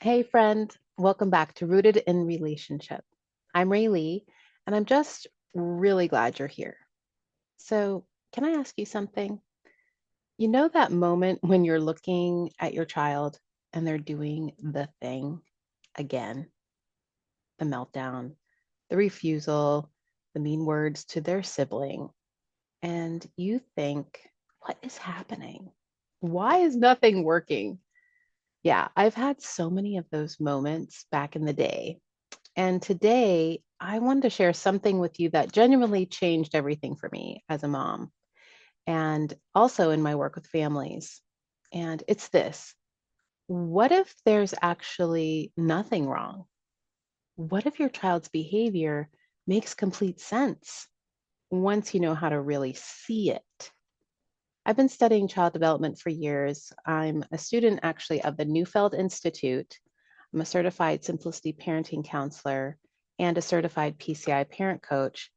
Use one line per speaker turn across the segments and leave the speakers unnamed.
Hey, friend, welcome back to Rooted in Relationship. I'm Raylee, and I'm just really glad you're here. So, can I ask you something? You know that moment when you're looking at your child and they're doing the thing again, the meltdown, the refusal, the mean words to their sibling, and you think, what is happening? Why is nothing working? Yeah, I've had so many of those moments back in the day. And today, I wanted to share something with you that genuinely changed everything for me as a mom and also in my work with families. And it's this: what if there's actually nothing wrong? What if your child's behavior makes complete sense once you know how to really see it? I've been studying child development for years. I'm a student actually of the Neufeld Institute. I'm a certified Simplicity parenting counselor and a certified PCI parent coach.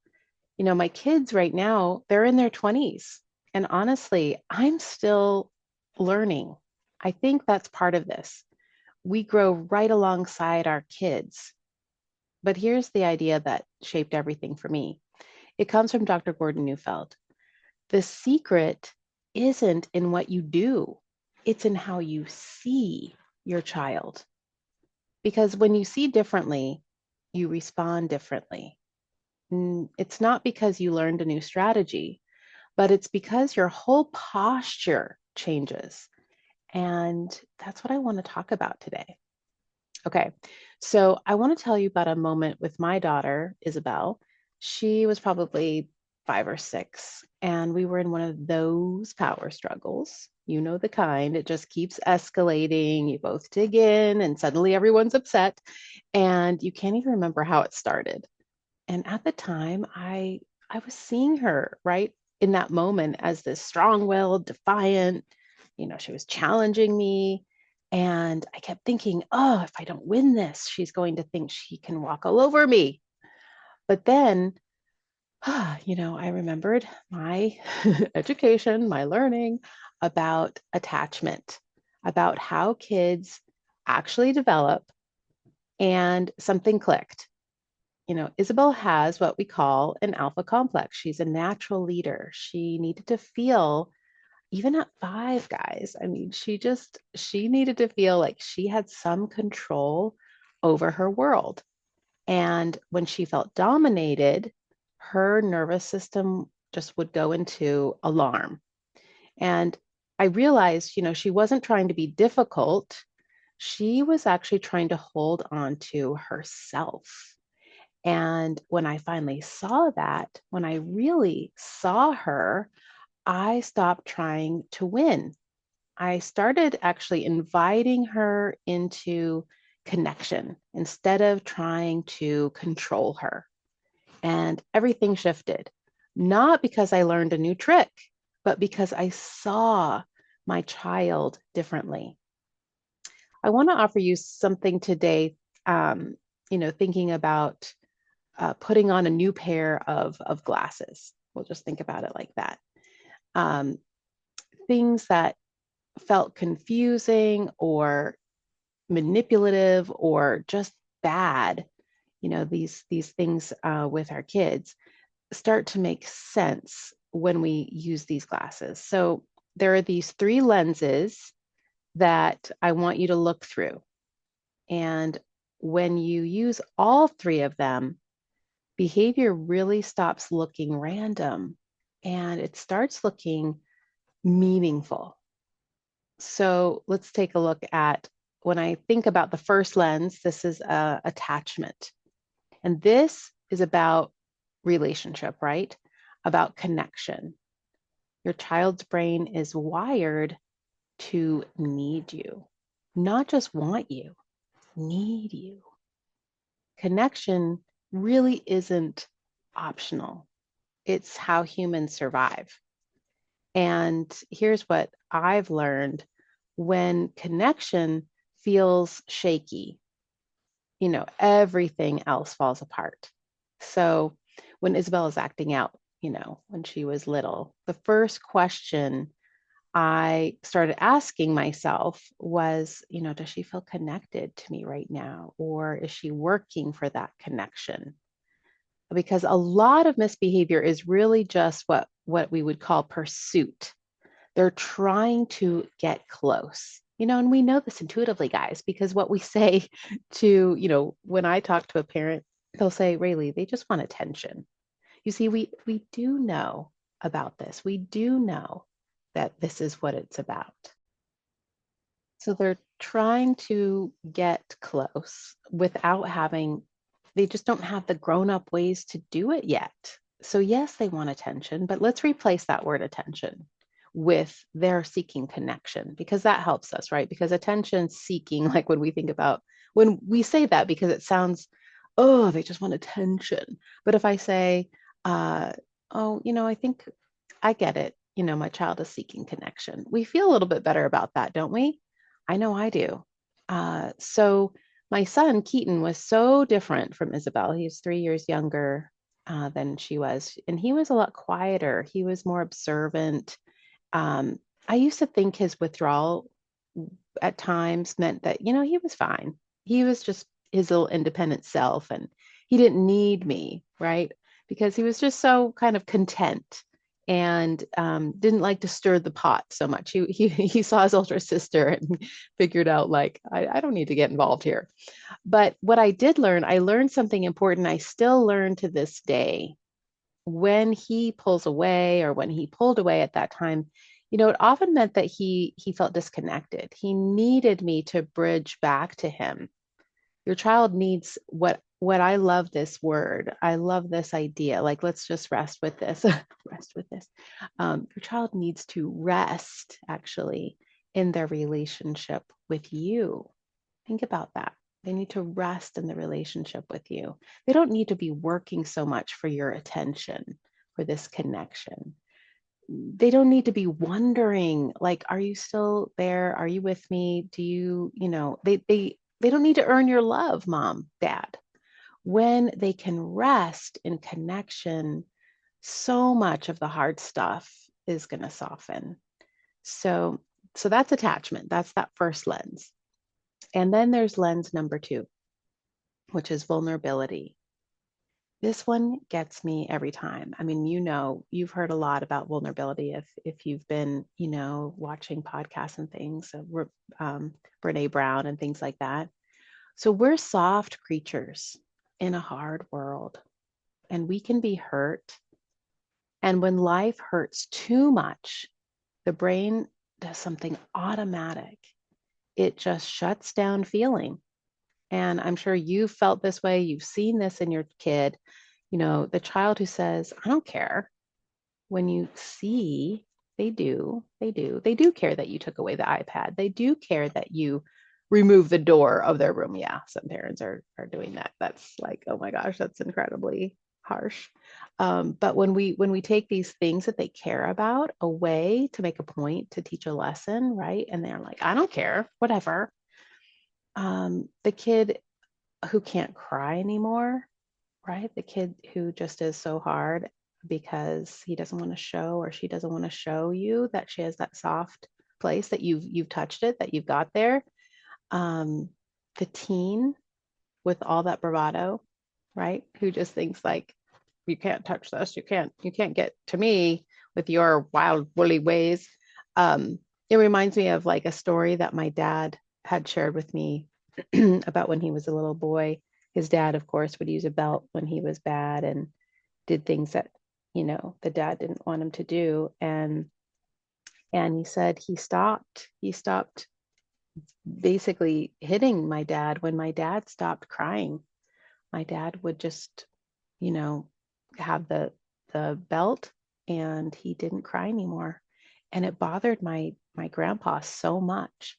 My kids right now, they're in their 20s. And honestly, I'm still learning. I think that's part of this. We grow right alongside our kids. But here's the idea that shaped everything for me. It comes from Dr. Gordon Neufeld. The secret isn't in what you do, it's in how you see your child. Because when you see differently, you respond differently. It's not because you learned a new strategy, but it's because your whole posture changes. And that's what I want to talk about today. Okay, so I want to tell you about a moment with my daughter, Isabel. She was probably 5 or 6, and we were in one of those power struggles. You know the kind, it just keeps escalating. You both dig in, and suddenly everyone's upset, and you can't even remember how it started. And at the time, I was seeing her right in that moment as this strong-willed, defiant, she was challenging me. And I kept thinking, oh, if I don't win this, she's going to think she can walk all over me. But then, I remembered my education, my learning about attachment, about how kids actually develop, and something clicked. Isabel has what we call an alpha complex. She's a natural leader. She needed to feel, even at 5, guys, I mean, she needed to feel like she had some control over her world. And when she felt dominated, her nervous system just would go into alarm. And I realized, she wasn't trying to be difficult. She was actually trying to hold on to herself. And when I finally saw that, when I really saw her, I stopped trying to win. I started actually inviting her into connection instead of trying to control her. And everything shifted, not because I learned a new trick, but because I saw my child differently. I want to offer you something today, thinking about putting on a new pair of glasses. We'll just think about it like that. Um, Things that felt confusing or manipulative or just bad, these things with our kids start to make sense when we use these glasses. So there are these 3 lenses that I want you to look through. And when you use all 3 of them, behavior really stops looking random and it starts looking meaningful. So let's take a look at when I think about the first lens, this is attachment. And this is about relationship, right? About connection. Your child's brain is wired to need you, not just want you, need you. Connection really isn't optional, it's how humans survive. And here's what I've learned: when connection feels shaky, everything else falls apart. So when Isabel is acting out, when she was little, the first question I started asking myself was, does she feel connected to me right now? Or is she working for that connection? Because a lot of misbehavior is really just what we would call pursuit. They're trying to get close. And we know this intuitively, guys, because what we say to, when I talk to a parent, they'll say, Rayleigh, they just want attention. You see, we do know about this. We do know that this is what it's about. So they're trying to get close without having, they just don't have the grown up ways to do it yet. So, yes, they want attention, but let's replace that word attention with they're seeking connection because that helps us, right? Because attention seeking, like when we think about, when we say that, because it sounds, oh, they just want attention. But if I say, oh, I think I get it, my child is seeking connection, we feel a little bit better about that, don't we? I know I do. So, my son, Keaton, was so different from Isabel. He's 3 years younger than she was. And he was a lot quieter. He was more observant. Um, I used to think his withdrawal at times meant that, he was fine. He was just his little independent self and he didn't need me, right? Because he was just so kind of content and didn't like to stir the pot so much. He saw his older sister and figured out like, I don't need to get involved here. But what I did learn, I learned something important. I still learn to this day. When he pulls away or when he pulled away at that time, it often meant that he felt disconnected. He needed me to bridge back to him. Your child needs what I love this word. I love this idea. Like, let's just rest with this. Rest with this. Your child needs to rest actually in their relationship with you. Think about that. They need to rest in the relationship with you. They don't need to be working so much for your attention, for this connection. They don't need to be wondering, like, are you still there? Are you with me? Do you, they don't need to earn your love, mom, dad. When they can rest in connection, so much of the hard stuff is going to soften. So, so that's attachment. That's that first lens. And then there's lens number two, which is vulnerability. This one gets me every time. I mean, you've heard a lot about vulnerability if you've been, watching podcasts and things, Brene Brown and things like that. So we're soft creatures in a hard world, and we can be hurt. And when life hurts too much, the brain does something automatic. It just shuts down feeling. And I'm sure you've felt this way. You've seen this in your kid, the child who says, I don't care. When you see, they do care that you took away the iPad. They do care that you remove the door of their room. Yeah, some parents are doing that. That's like, oh my gosh, that's incredibly harsh. But when we take these things that they care about away to make a point, to teach a lesson, right? And they're like, I don't care, whatever. The kid who can't cry anymore, right? The kid who just is so hard because he doesn't want to show or she doesn't want to show you that she has that soft place, that you've touched it, that you've got there. Um, the teen with all that bravado, right? Who just thinks like, you can't touch this, you can't get to me with your wild woolly ways. It reminds me of like a story that my dad had shared with me about when he was a little boy. His dad, of course, would use a belt when he was bad and did things that, the dad didn't want him to do. And he said he stopped basically hitting my dad when my dad stopped crying. My dad would just, you know, have the belt and he didn't cry anymore. And it bothered my grandpa so much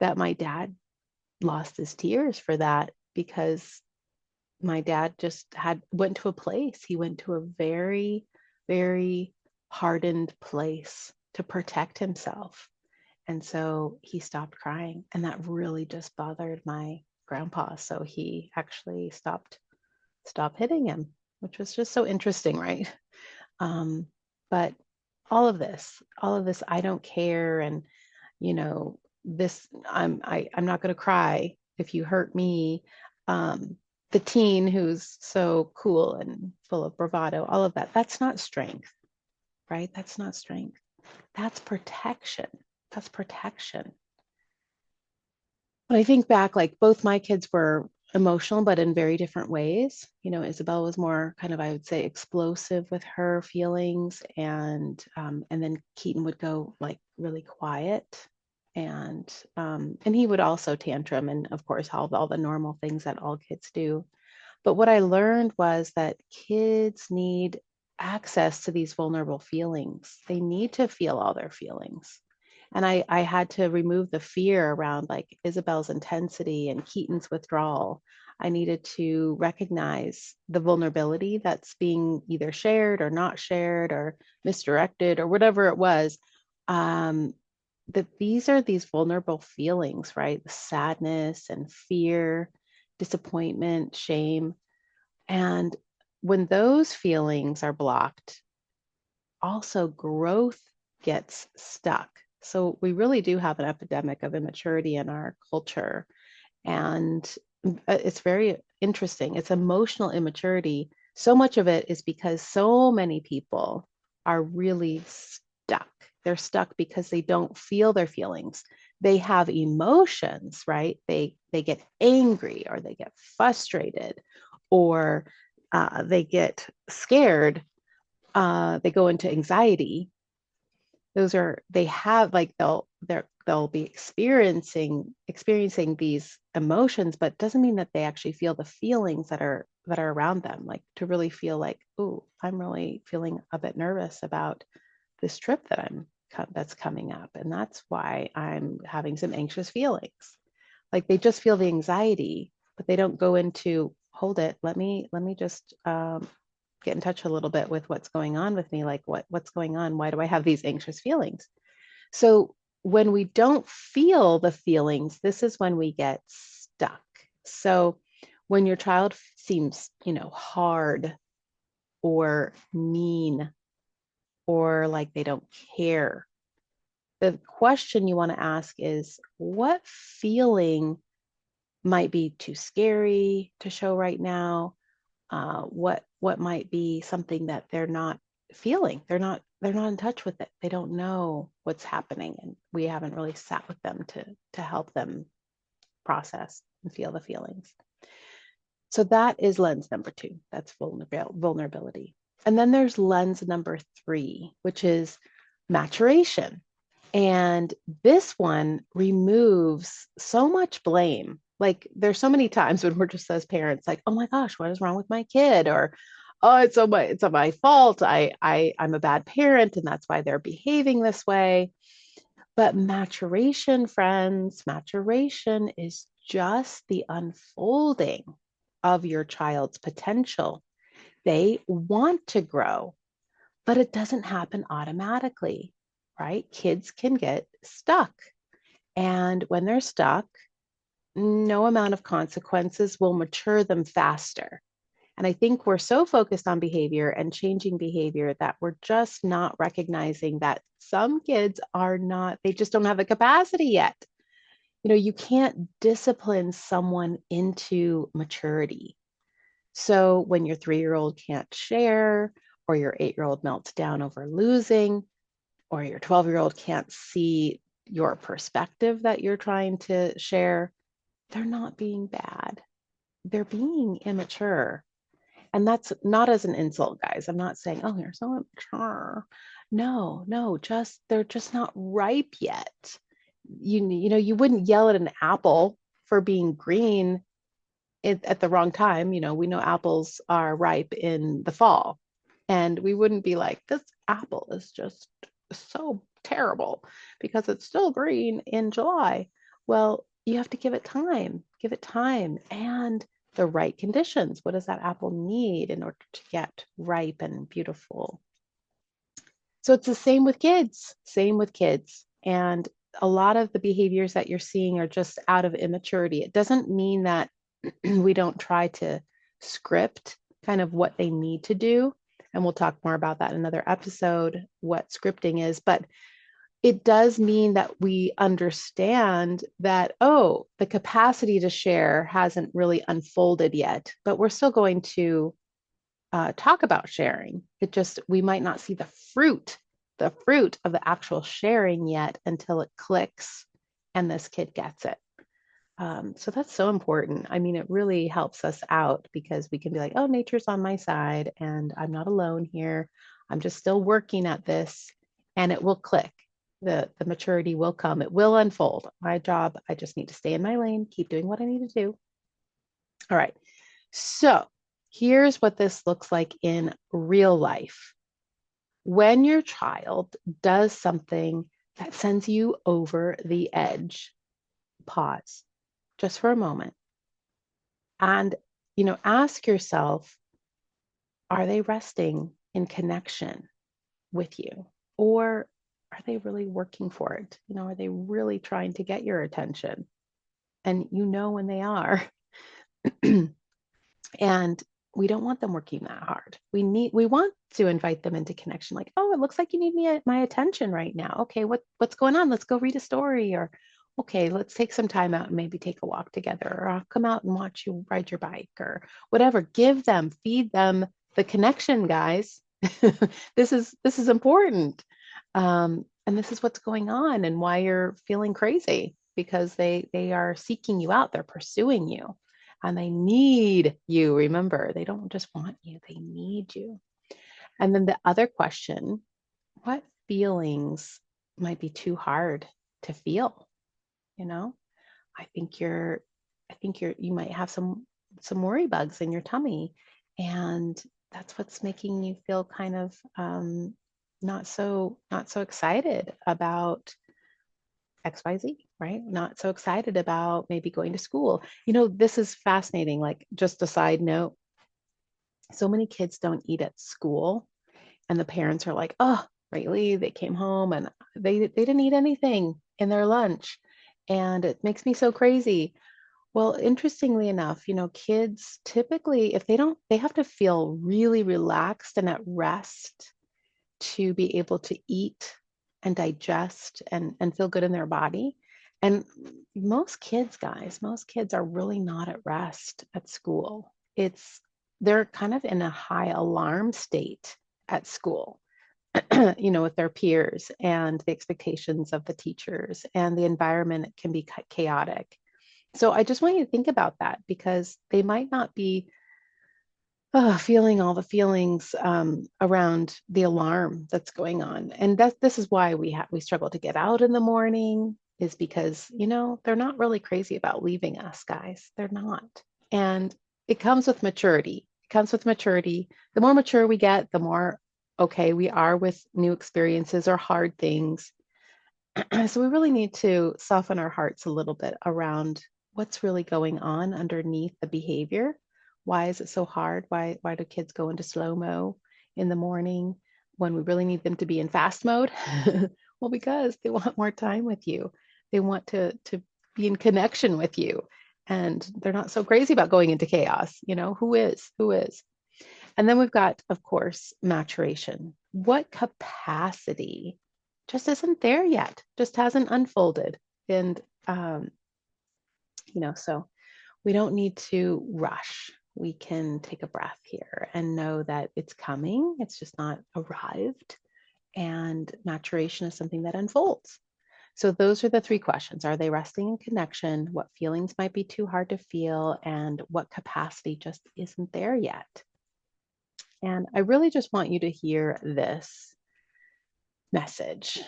that my dad lost his tears for that, because my dad just went to a place. He went to a very, very hardened place to protect himself. And so he stopped crying. And that really just bothered my grandpa. So he actually stopped hitting him, which was just so interesting, right? But all of this, I don't care. And, you know, this, I'm not going to cry if you hurt me. Um, the teen who's so cool and full of bravado, all of that, that's not strength, right? That's not strength. That's protection. That's protection. When I think back, like both my kids were emotional, but in very different ways. You know, Isabel was more kind of, I would say, explosive with her feelings, and then Keaton would go like really quiet, and he would also tantrum, and of course, all the normal things that all kids do. But what I learned was that kids need access to these vulnerable feelings. They need to feel all their feelings. And I had to remove the fear around like Isabel's intensity and Keaton's withdrawal. I needed to recognize the vulnerability that's being either shared or not shared or misdirected or whatever it was. Um, that these are these vulnerable feelings, right? Sadness and fear, disappointment, shame. And when those feelings are blocked, also growth gets stuck. So we really do have an epidemic of immaturity in our culture. And it's very interesting. It's emotional immaturity. So much of it is because so many people are really stuck. They're stuck because they don't feel their feelings. They have emotions, right? They get angry or they get frustrated or they get scared. They go into anxiety. Those are they have like they'll be experiencing these emotions, but doesn't mean that they actually feel the feelings that are around them. Like to really feel like, oh, I'm really feeling a bit nervous about this trip that's coming up, and that's why I'm having some anxious feelings. Like they just feel the anxiety, but they don't go into hold it. Let me just get in touch a little bit with what's going on with me. Like what's going on? Why do I have these anxious feelings? So when we don't feel the feelings, this is when we get stuck. So when your child seems, hard or mean or like they don't care, the question you want to ask is what feeling might be too scary to show right now? What might be something that they're not feeling? They're not in touch with it. They don't know what's happening, and we haven't really sat with them to help them process and feel the feelings. So that is lens number two. That's vulnerability. And then there's lens number three, which is maturation. And this one removes so much blame. Like there's so many times when we're just as parents, like, oh my gosh, what is wrong with my kid? Or oh, it's on my fault. I'm a bad parent, and that's why they're behaving this way. But maturation, friends, maturation is just the unfolding of your child's potential. They want to grow, but it doesn't happen automatically, right? Kids can get stuck. And when they're stuck, no amount of consequences will mature them faster. And I think we're so focused on behavior and changing behavior that we're just not recognizing that some kids are not, they just don't have the capacity yet. You can't discipline someone into maturity. So when your 3-year-old can't share, or your 8-year-old melts down over losing, or your 12-year-old can't see your perspective that you're trying to share, they're not being bad. They're being immature. And that's not as an insult, guys. I'm not saying, oh, you're so immature. No, no, just they're just not ripe yet. You wouldn't yell at an apple for being green at the wrong time. We know apples are ripe in the fall, and we wouldn't be like, this apple is just so terrible because it's still green in July. Well, you have to give it time and the right conditions. What does that apple need in order to get ripe and beautiful? So it's the same with kids. And a lot of the behaviors that you're seeing are just out of immaturity. It doesn't mean that we don't try to script kind of what they need to do And we'll talk more about that in another episode, what scripting is. But it does mean that we understand that, oh, the capacity to share hasn't really unfolded yet, but we're still going to talk about sharing. It just, we might not see the fruit of the actual sharing yet until it clicks and this kid gets it. So that's so important. I mean, it really helps us out because we can be like, oh, nature's on my side and I'm not alone here. I'm just still working at this and it will click. The maturity will come. It will unfold. My job, I just need to stay in my lane, keep doing what I need to do. All right. So here's what this looks like in real life. When your child does something that sends you over the edge, pause just for a moment and ask yourself, are they resting in connection with you, or are they really working for it? Are they really trying to get your attention? And when they are. And we don't want them working that hard. We want to invite them into connection, like, oh, it looks like you need my attention right now. Okay, what's going on? Let's go read a story, or okay, let's take some time out and maybe take a walk together, or I'll come out and watch you ride your bike, or whatever. Feed them the connection, guys. This is important. And this is what's going on and why you're feeling crazy, because they are seeking you out, they're pursuing you. And they need you. Remember, they don't just want you, they need you. And then the other question, what feelings might be too hard to feel? You know, I think you might have some worry bugs in your tummy. And that's what's making you feel kind of not so excited about XYZ, right? Not so excited about maybe going to school. This is fascinating. Like, just a side note, so many kids don't eat at school, and the parents are like, oh, Rayleigh, they came home and they didn't eat anything in their lunch. And it makes me so crazy. Well, interestingly enough, kids typically, if they have to feel really relaxed and at rest to be able to eat and digest and feel good in their body. And most kids are really not at rest at school. They're kind of in a high alarm state at school, with their peers and the expectations of the teachers, and the environment can be chaotic. So I just want you to think about that, because they might not be feeling all the feelings around the alarm that's going on. And this is why we struggle to get out in the morning, is because, they're not really crazy about leaving us, guys. They're not. And it comes with maturity. It comes with maturity. The more mature we get, the more okay we are with new experiences or hard things. So we really need to soften our hearts a little bit around what's really going on underneath the behavior. Why is it so hard? Why do kids go into slow-mo in the morning when we really need them to be in fast mode? Well, because they want more time with you. They want to be in connection with you. And they're not so crazy about going into chaos. Who is? Who is? And then we've got, of course, maturation. What capacity just isn't there yet, just hasn't unfolded. And, so we don't need to rush. We can take a breath here and know that it's coming. It's just not arrived. And maturation is something that unfolds. So those are the three questions. Are they resting in connection? What feelings might be too hard to feel? And what capacity just isn't there yet? And I really just want you to hear this message.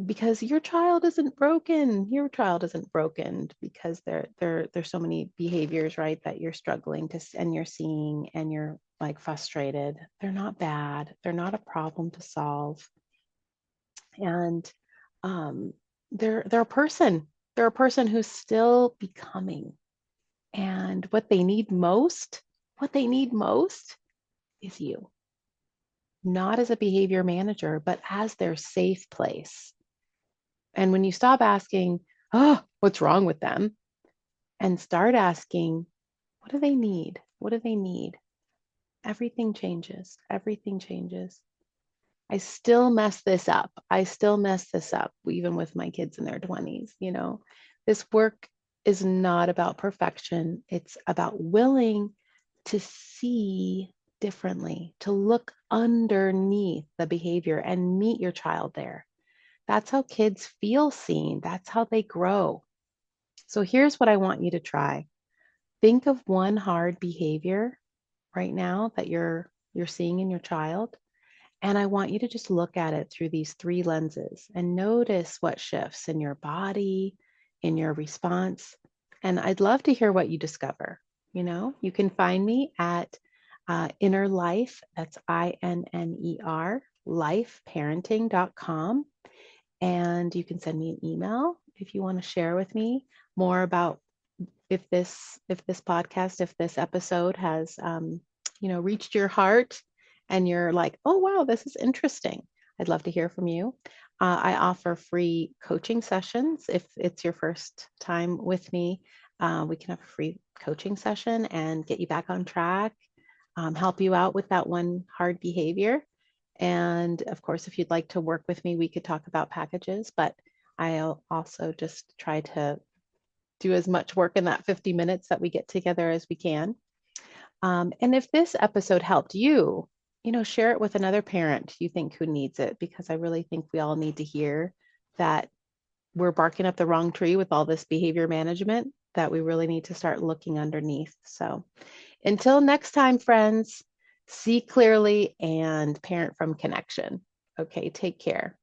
Because your child isn't broken. Your child isn't broken because there's so many behaviors, right, that you're struggling to, and you're seeing, and you're like frustrated. They're not bad. They're not a problem to solve. And they're a person. They're a person who's still becoming. And what they need most is you. Not as a behavior manager, but as their safe place. And when you stop asking, oh, what's wrong with them? And start asking, what do they need? What do they need? everything changes. Everything changes. I still mess this up. I still mess this up, even with my kids in their 20s. This work is not about perfection. It's about willing to see differently, to look underneath the behavior and meet your child there. That's how kids feel seen. That's how they grow. So here's what I want you to try. Think of one hard behavior right now that you're seeing in your child, and I want you to just look at it through these three lenses and notice what shifts in your body, in your response. And I'd love to hear what you discover. You can find me at Inner Life, that's INNER, lifeparenting.com. And you can send me an email if you want to share with me more about if this podcast, if this episode has reached your heart and you're like, oh wow, this is interesting. I'd love to hear from you. I offer free coaching sessions. If it's your first time with me, we can have a free coaching session and get you back on track, help you out with that one hard behavior. And of course, if you'd like to work with me, we could talk about packages, but I'll also just try to do as much work in that 50 minutes that we get together as we can. And if this episode helped you, share it with another parent you think who needs it, because I really think we all need to hear that we're barking up the wrong tree with all this behavior management, that we really need to start looking underneath. So until next time, friends, see clearly and parent from connection. Okay, take care.